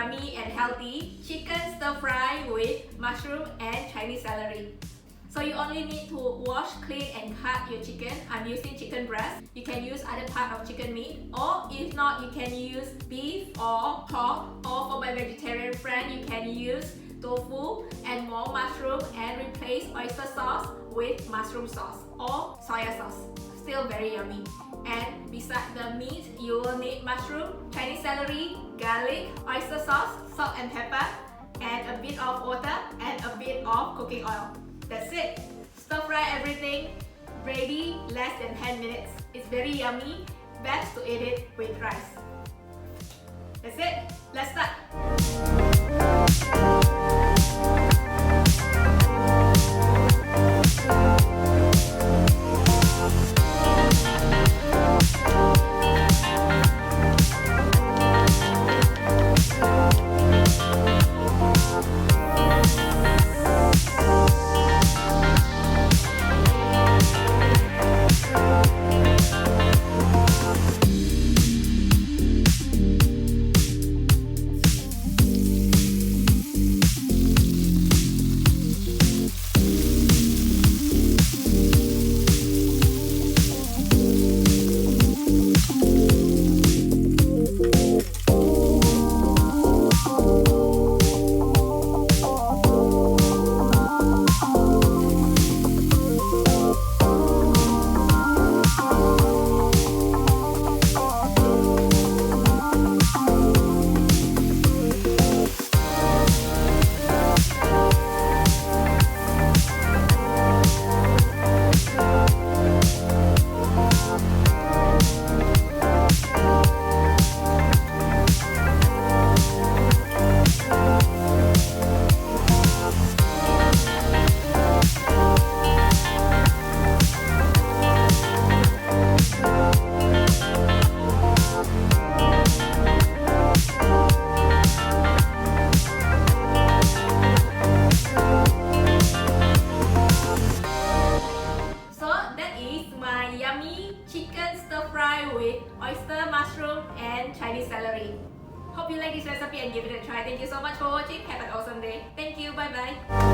yummy and healthy chicken stir fry with mushroom and Chinese celery. So you only need to wash, clean and cut your chicken. I'm using chicken breast. You can use other part of chicken meat, or if not, you can use beef or pork, or for my vegetarian friend, you can use tofu and more mushroom and replace oyster sauce with mushroom sauce or soy sauce. Still very yummy. And beside the meat, you will need mushroom, Chinese celery, garlic, oyster sauce, salt and pepper, and a bit of water and a bit of cooking oil. That's it. Stir fry everything. Ready less than 10 minutes. It's very yummy. Best to eat it with rice. That's it. Let's start. Chicken stir fry with oyster, mushroom and Chinese celery. Hope you like this recipe and give it a try. Thank you so much for watching. Have an awesome day. Thank you. Bye bye.